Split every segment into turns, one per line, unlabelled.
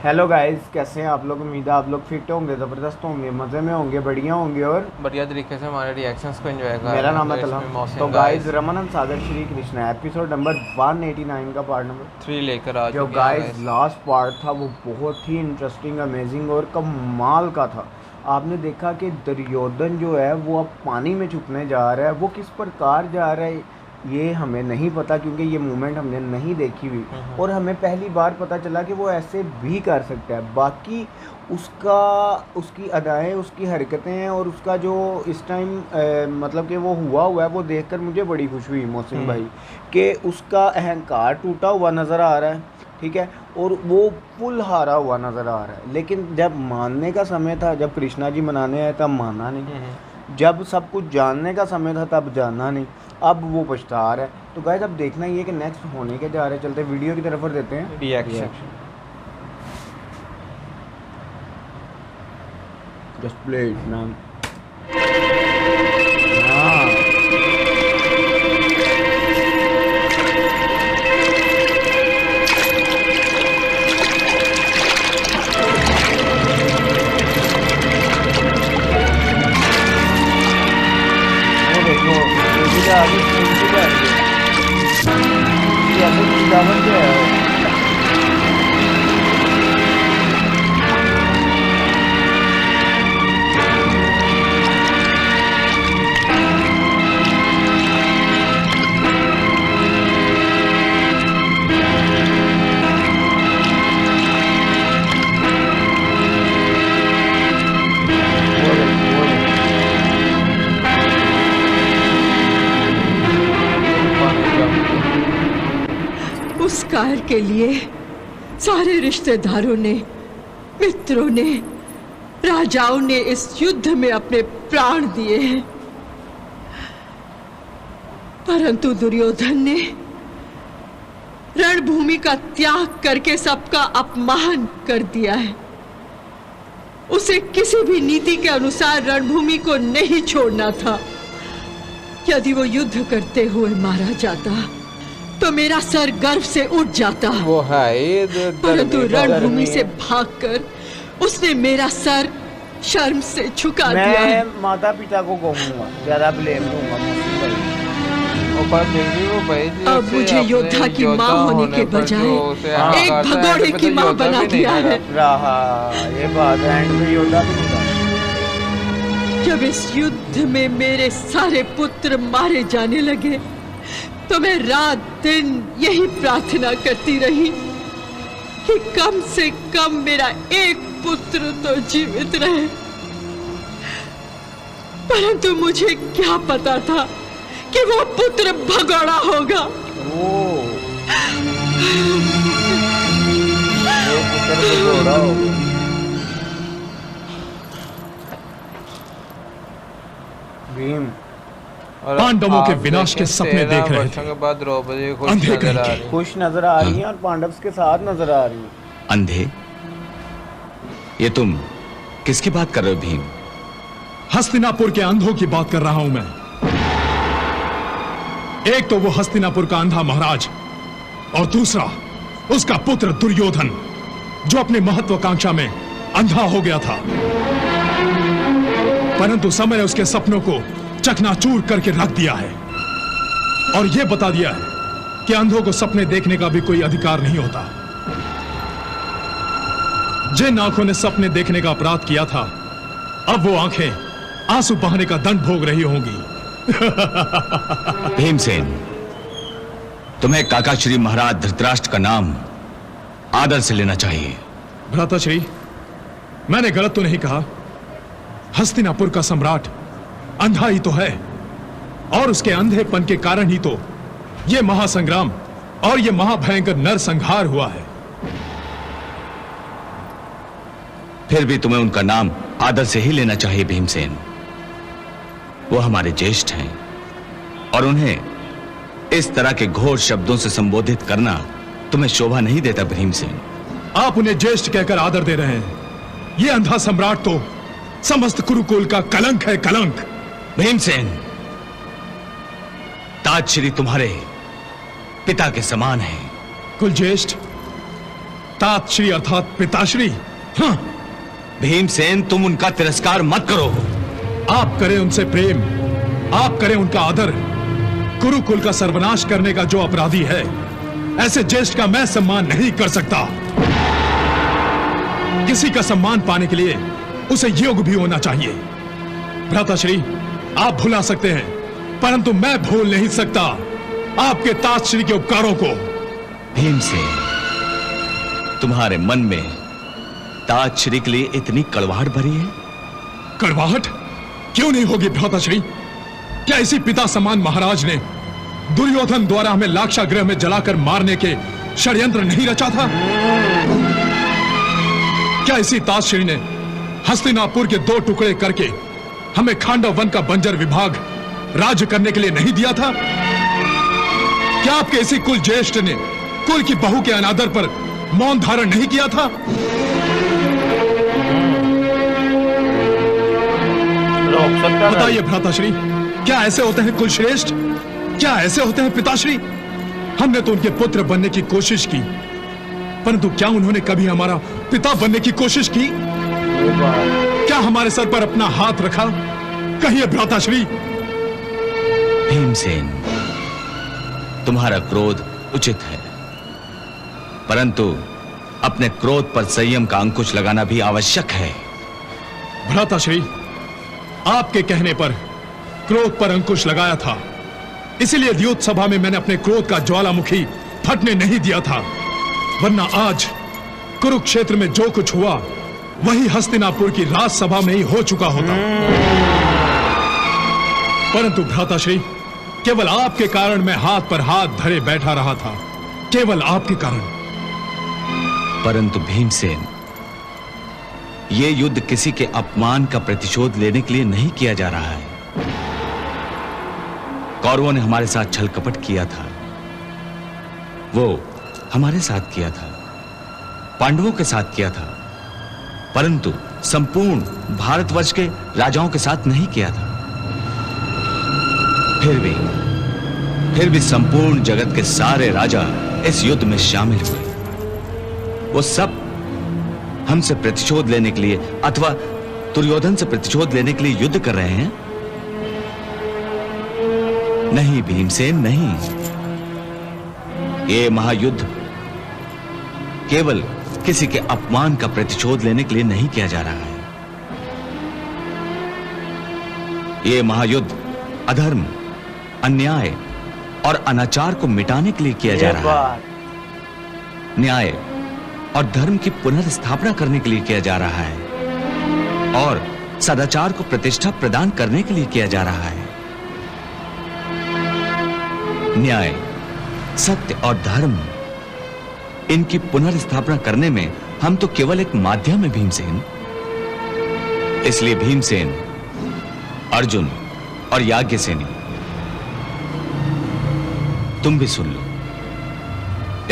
Hello guys, कैसे हैं आप लोग। उम्मीद है आप लोग फिट होंगे, ज़बरदस्त होंगे, मज़े में होंगे, बढ़िया होंगे और
बढ़िया तरीके से हमारे रिएक्शंस को एंजॉय कर
मेरा
रहे हैं।
नाम
तो
है तलहम।
इसमें
तो
मोहसिन
गाइस,
गाइस
रमन सागर श्री कृष्णा एपिसोड नंबर 189 का पार्ट नंबर
3 लेकर आ
जो
चुके हैं
गाइस
गाइस।
लास्ट पार्ट था वो बहुत ही इंटरेस्टिंग, अमेजिंग और कमाल का था। आपने देखा कि दुर्योधन जो है वो अब पानी में छुपने जा रहा है। वो किस प्रकार जा रहा है ये हमें नहीं पता, क्योंकि ये मूवमेंट हमने नहीं देखी हुई और हमें पहली बार पता चला कि वो ऐसे भी कर सकता है। बाकी उसका उसकी अदाएँ, उसकी हरकतें हैं और उसका जो इस टाइम मतलब कि वो हुआ है, वो देखकर मुझे बड़ी खुशी हुई मोहसिन भाई, कि उसका अहंकार टूटा हुआ नज़र आ रहा है, ठीक है, और वो फुल हारा हुआ नज़र आ रहा है। लेकिन जब मानने का समय था, जब कृष्णा जी मनाने आए तब माना नहीं, जब सब कुछ जानने का समय था तब जाना नहीं, अब वो पछता रहा है। तो गाइस अब देखना ही है कि नेक्स्ट होने के जा रहे। चलते वीडियो की तरफ और देते हैं
reaction.
Just play it man. हाँ, वो देखो बेटी का आगे स्कूल जा रही है। ये ऐसे वृंदावन जो है वो देखो वो देखो।
उस कार के लिए सारे रिश्तेदारों ने, मित्रों ने, राजाओं ने इस युद्ध में अपने प्राण दिए हैं, परंतु दुर्योधन ने रणभूमि का त्याग करके सबका अपमान कर दिया है। उसे किसी भी नीति के अनुसार रणभूमि को नहीं छोड़ना था। यदि वो युद्ध करते हुए मारा जाता तो मेरा सर गर्व से उठ जाता,
वो है ये
परंतु रणभूमि
धर्मी
से
है।
भागकर उसने मेरा सर शर्म से झुका दिया है।
मैं माता पिता को कहूँगा, ज़्यादा ब्लेम दूंगा मोहसिन भाई।
ऊपर फिर भी वो भाई जी
अब
उसे
मुझे
अपने
योद्धा की
योद्धा
माँ होने
होने
के
पर
बजाय
जो उसे
हाँ।
हाँ
एक
कहता है,
भगोड़े
तो
की माँ
योद्धा
बना
भी नहीं
दिया है।
रहा ये बात एंड में योद्धा भी नहीं था।
जब इस युद्ध में मेरे सारे पुत्र मारे जाने लगे तो मैं रात दिन यही प्रार्थना करती रही कि कम से कम मेरा एक पुत्र तो जीवित रहे। परंतु मुझे क्या पता था कि वो पुत्र भगोड़ा होगा।
वो पुत्र भगोड़ा होगा। भीम
और
पांडवों के
आप
विनाश के
देखें,
सपने
13
देख रहे
वर्षों
थे।
के बाद द्रौपदी खुश
अंधे
नजर आ
कहीं
रही।
खुश नजर आ रही हैं और पांडव के साथ नजर आ रही हैं।
अंधे? ये तुम किसकी बात कर रहे हो भीम?
हस्तिनापुर के अंधों की बात कर रहा हूं मैं। एक तो वो हस्तिनापुर का अंधा महाराज और दूसरा उसका पुत्र दुर्योधन, जो अपने महत्वाकांक्षा में अंधा हो गया था, परंतु समय ने उसके सपनों को चकनाचूर करके रख दिया है और यह बता दिया है कि अंधों को सपने देखने का भी कोई अधिकार नहीं होता। जिन आंखों ने सपने देखने का अपराध किया था, अब वो आंखें आंसू बहाने का दंड भोग रही होंगी।
भीमसेन, तुम्हें काकाश्री महाराज धृतराष्ट्र का नाम आदर से लेना चाहिए।
भ्राताश्री, मैंने गलत तो नहीं कहा। हस्तिनापुर का सम्राट अंधा ही तो है और उसके अंधेपन के कारण ही तो यह महासंग्राम और यह महाभयंकर नरसंहार हुआ है।
फिर भी तुम्हें उनका नाम आदर से ही लेना चाहिए भीमसेन। वो हमारे ज्येष्ठ हैं और उन्हें इस तरह के घोर शब्दों से संबोधित करना तुम्हें शोभा नहीं देता भीमसेन।
आप उन्हें ज्येष्ठ कहकर आदर दे रहे हैं। यह अंधा सम्राट तो समस्त कुरुकुल का कलंक है, कलंक।
भीमसेन, ताज श्री तुम्हारे पिता के समान है।
कुल ज्येष्ठ, तात श्री अर्थात पिताश्री। हाँ,
भीमसेन, तुम उनका तिरस्कार मत करो।
आप करें उनसे प्रेम, आप करें उनका आदर। कुरुकुल का सर्वनाश करने का जो अपराधी है, ऐसे ज्येष्ठ का मैं सम्मान नहीं कर सकता। किसी का सम्मान पाने के लिए उसे योग भी होना चाहिए। भ्राताश्री, आप भुला सकते हैं, परंतु मैं भूल नहीं सकता आपके तातश्री के उपकारों को।
भीमसेन, तुम्हारे मन में तातश्री के लिए इतनी कड़वाहट भरी है?
कड़वाहट क्यों नहीं होगी भ्राताश्री? क्या इसी पिता समान महाराज ने दुर्योधन द्वारा हमें लाक्षागृह में जलाकर मारने के षड्यंत्र नहीं रचा था? क्या इसी तातश्री ने हस्तिनापुर के 2 टुकड़े करके हमें खांडव वन का बंजर विभाग राज्य करने के लिए नहीं दिया था? क्या आपके इसी कुल ज्येष्ठ ने कुल की बहू के अनादर पर मौन धारण नहीं किया था? बताइए भ्राताश्री, क्या ऐसे होते हैं कुल श्रेष्ठ? क्या ऐसे होते हैं पिताश्री? हमने तो उनके पुत्र बनने की कोशिश की, परंतु क्या उन्होंने कभी हमारा पिता बनने की कोशिश की? क्या हमारे सर पर अपना हाथ रखा? कहिए भ्राताश्री।
भीमसेन, तुम्हारा क्रोध उचित है, परंतु अपने क्रोध पर संयम का अंकुश लगाना भी आवश्यक है।
भ्राताश्री, आपके कहने पर क्रोध पर अंकुश लगाया था, इसीलिए द्यूत सभा में मैंने अपने क्रोध का ज्वालामुखी फटने नहीं दिया था, वरना आज कुरुक्षेत्र में जो कुछ हुआ वही हस्तिनापुर की राजसभा में ही हो चुका होता। परंतु भ्राताश्री, केवल आपके कारण मैं हाथ पर हाथ धरे बैठा रहा था, केवल आपके कारण।
परंतु भीमसेन, यह युद्ध किसी के अपमान का प्रतिशोध लेने के लिए नहीं किया जा रहा है। कौरवों ने हमारे साथ छल कपट किया था, वो हमारे साथ किया था, पांडवों के साथ किया था, परंतु संपूर्ण भारतवर्ष के राजाओं के साथ नहीं किया था। फिर भी संपूर्ण जगत के सारे राजा इस युद्ध में शामिल हुए। वो सब हमसे प्रतिशोध लेने के लिए अथवा दुर्योधन से प्रतिशोध लेने के लिए युद्ध कर रहे हैं। नहीं भीमसेन, नहीं। ये महायुद्ध केवल किसी के अपमान का प्रतिशोध लेने के लिए नहीं किया जा रहा है। ये महायुद्ध अधर्म, अन्याय और अनाचार को मिटाने के लिए किया जा रहा है। न्याय और धर्म की पुनर्स्थापना करने के लिए किया जा रहा है और सदाचार को प्रतिष्ठा प्रदान करने के लिए किया जा रहा है। न्याय, सत्य और धर्म, इनकी पुनर्स्थापना करने में हम तो केवल एक माध्यम है भीमसेन। इसलिए भीमसेन, अर्जुन और याज्ञसेनी, तुम भी सुन लो।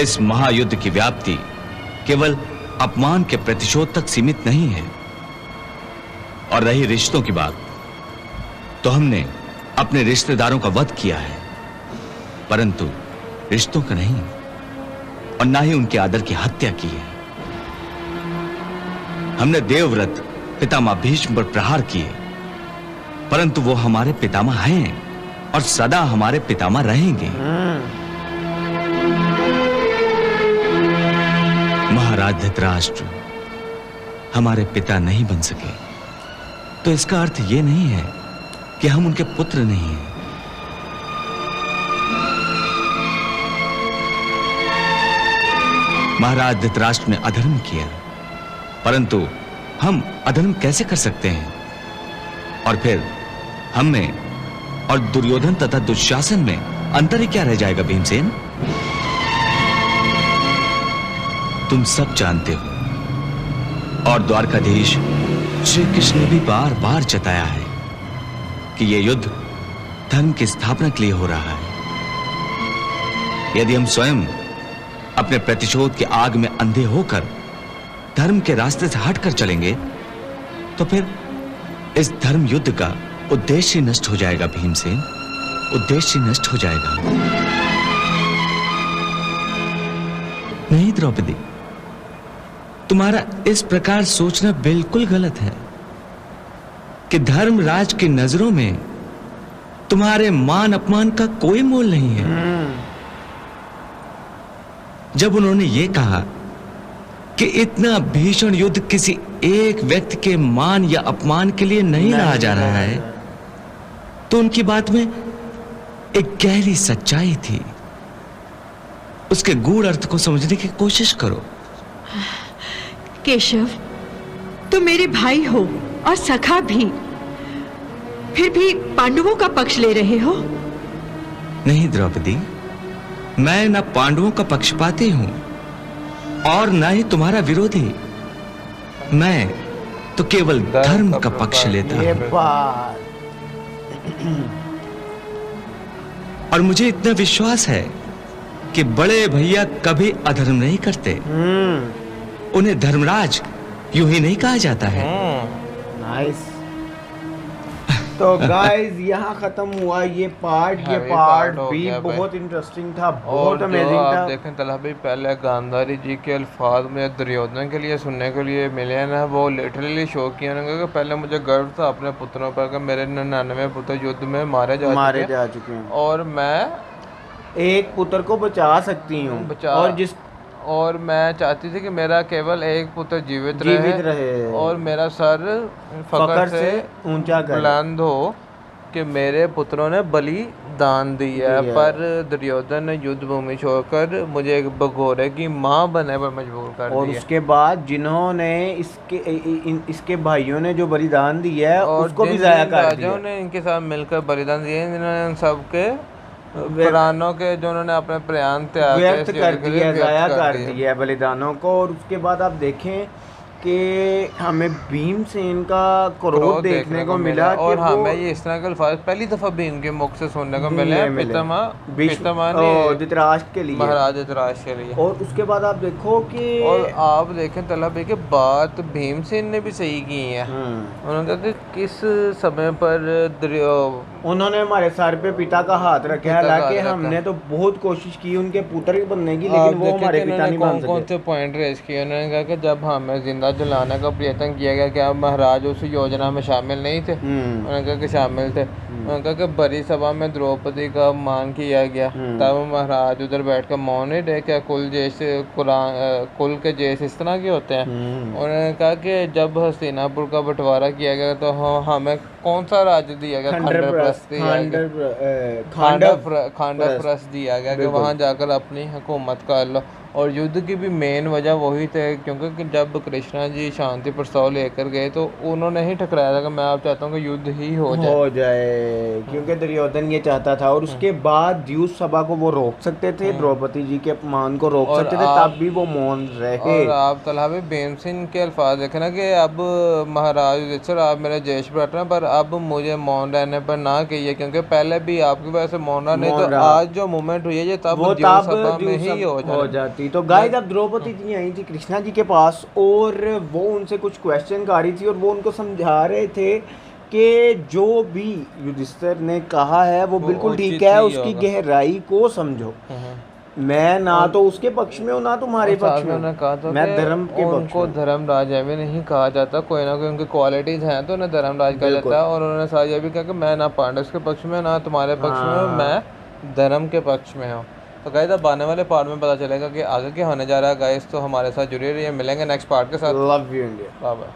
इस महायुद्ध की व्याप्ति केवल अपमान के प्रतिशोध तक सीमित नहीं है। और रही रिश्तों की बात, तो हमने अपने रिश्तेदारों का वध किया है, परंतु रिश्तों का नहीं, और ना ही उनके आदर की हत्या की है। हमने देवव्रत पितामह भीष्म पर प्रहार किए, परंतु वो हमारे पितामह हैं और सदा हमारे पितामह रहेंगे। महाराज धृतराष्ट्र हमारे पिता नहीं बन सके, तो इसका अर्थ यह नहीं है कि हम उनके पुत्र नहीं हैं। महाराज धृतराष्ट्र ने अधर्म किया, परंतु हम अधर्म कैसे कर सकते हैं? और फिर हम में और दुर्योधन तथा दुशासन में अंतर ही क्या रह जाएगा भीमसेन? तुम सब जानते हो, और द्वारकाधीश श्री कृष्ण ने भी बार बार जताया है कि यह युद्ध धर्म की स्थापना के लिए हो रहा है। यदि हम स्वयं अपने प्रतिशोध की आग में अंधे होकर धर्म के रास्ते से हटकर चलेंगे, तो फिर इस धर्म युद्ध का उद्देश्य नष्ट हो जाएगा भीमसेन, उद्देश्य नष्ट हो जाएगा। नहीं द्रौपदी, तुम्हारा इस प्रकार सोचना बिल्कुल गलत है कि धर्मराज की नजरों में तुम्हारे मान अपमान का कोई मोल नहीं है। जब उन्होंने ये कहा कि इतना भीषण युद्ध किसी एक व्यक्ति के मान या अपमान के लिए नहीं लड़ा जा रहा है, तो उनकी बात में एक गहरी सच्चाई थी। उसके गूढ़ अर्थ को समझने की कोशिश करो।
केशव, तुम मेरे भाई हो और सखा भी, फिर भी पांडवों का पक्ष ले रहे हो।
नहीं द्रौपदी, मैं न पांडवों का पक्षपाती हूं और न ही तुम्हारा विरोधी। मैं तो केवल धर्म का पक्ष लेता
ये
हूं।
बात
और मुझे इतना विश्वास है कि बड़े भैया कभी अधर्म नहीं करते। उन्हें धर्मराज यूं ही नहीं कहा जाता है।
नाइस। तो गाइस यहाँ खत्म हुआ ये पार्ट
Heavy part हो
भी
गया भाई।
बहुत इंटरेस्टिंग था,
और
बहुत
जो
अमेजिंग
आप
था।
देखें तलहा भाई, पहले गांधारी जी के अल्फाज मुझे दुर्योधन के लिए सुनने के लिए मिले हैं ना, वो लिटरली शो किया उन्होंने कि पहले मुझे गर्व था अपने पुत्रों पर कि मेरे 99 पुत्र युद्ध में मारे जा
चुके हैं
और मैं
एक पुत्र को बचा सकती हूँ
और मैं चाहती थी कि मेरा केवल एक पुत्र जीवित
रहे
और मेरा सर फकर से
ऊंचा करे।
बुलंद हो कि मेरे पुत्रों ने बलिदान दिया है। पर दुर्योधन ने युद्ध भूमि छोड़कर मुझे एक भगोरे की माँ बनने पर मजबूर कर
और
दिया।
उसके बाद जिन्होंने इसके भाइयों ने जो बलिदान दिया है
और
उसको भी
जिन
जाया कर
राजाओं
दिया।
ने इनके साथ मिलकर बलिदान दिए, जिन्होंने उन सबके प्राणों के जो उन्होंने अपने प्राण त्याग
व्यर्थ कर दिया, जाया कर
दिया।
दिया बलिदानों को। और उसके बाद आप देखें कि हमें भीमसेन का क्रोध देखने को मिला
और
कि
हमें ये इस तरह के अल्फाज पहली दफा भीम के मुख से सुनने को मिले हैं, पितामह ने
धृतराष्ट्र के लिए,
महाराज धृतराष्ट्र के लिए।
और उसके बाद आप देखो कि
और आप देखें तलहा भाई के बात भीमसेन ने भी सही की है। उन्होंने कहा कि किस समय पर
उन्होंने हमारे सर पे पिता का हाथ रखा, हालांकि हमने तो बहुत कोशिश की उनके पुत्र बनने की, लेकिन वो हमारे पिता नहीं बन
कौन से पॉइंट रेज किए। उन्होंने कहा कि जब हमें जिंदा जलाने का प्रयत्न किया गया, क्या महाराज उस योजना में शामिल नहीं थे? उन्होंने कहा कि शामिल थे। उन्होंने कहा कि बड़ी सभा में द्रौपदी का अपमान किया गया, तब महाराज उधर बैठ कर मौन नहीं रहे? क्या कुल के जैसे इस तरह के होते हैं? उन्होंने कहा कि जब हस्तिनापुर का बंटवारा किया गया तो हमें कौन सा राज्य दिया गया? खांडव दिया गया कि वहाँ जाकर अपनी हुकूमत कर लो। और युद्ध की भी मेन वजह वही थे, क्योंकि जब कृष्णा जी शांति प्रस्ताव लेकर गए तो उन्होंने ही ठकराया था कि मैं आप चाहता हूँ कि युद्ध ही हो जाए,
क्योंकि दुर्योधन ये चाहता था। और उसके बाद द्यूत सभा को वो रोक सकते थे, द्रौपदी जी के अपमान को रोक सकते थे, तब भी वो मौन रहे।
और आप तलहा भाई भीमसेन के अल्फाज देखे ना कि अब महाराज युधिष्ठिर आप मेरे जेष्ठ भ्राता, पर अब मुझे मौन रहने पर ना कहिए, क्योंकि पहले भी आपकी वजह से मौन रहा, नहीं तो आज जो मूवमेंट हुई है ये तब द्यूत सभा में ही हो जाती।
तो गाइस अब द्रौपदी जी आई थी कृष्णा जी के पास और वो उनसे कुछ क्वेश्चन कर रही थी और वो उनको समझा रहे थे कि जो भी युधिष्ठिर ने कहा है वो बिल्कुल ठीक है, उसकी गहराई को समझो। मैं ना तो उसके पक्ष में हूँ ना तुम्हारे पक्ष में।
उन्होंने कहा था
मैं धर्म के पक्ष
उनको धर्मराज भी नहीं कहा जाता, कोई ना कोई उनकी क्वालिटीज हैं तो उन्हें धर्मराज कहा जाता है। और उन्होंने साथ ये भी कहा कि मैं ना पांडव के पक्ष में ना तुम्हारे पक्ष में हूँ, मैं धर्म के पक्ष में हूँ। तो गाइस अब आने वाले पार्ट में पता चलेगा कि आगे क्या होने जा रहा है। गाइस तो हमारे साथ जुड़े रहिए, मिलेंगे नेक्स्ट पार्ट के साथ।
Love you India.
Bye bye.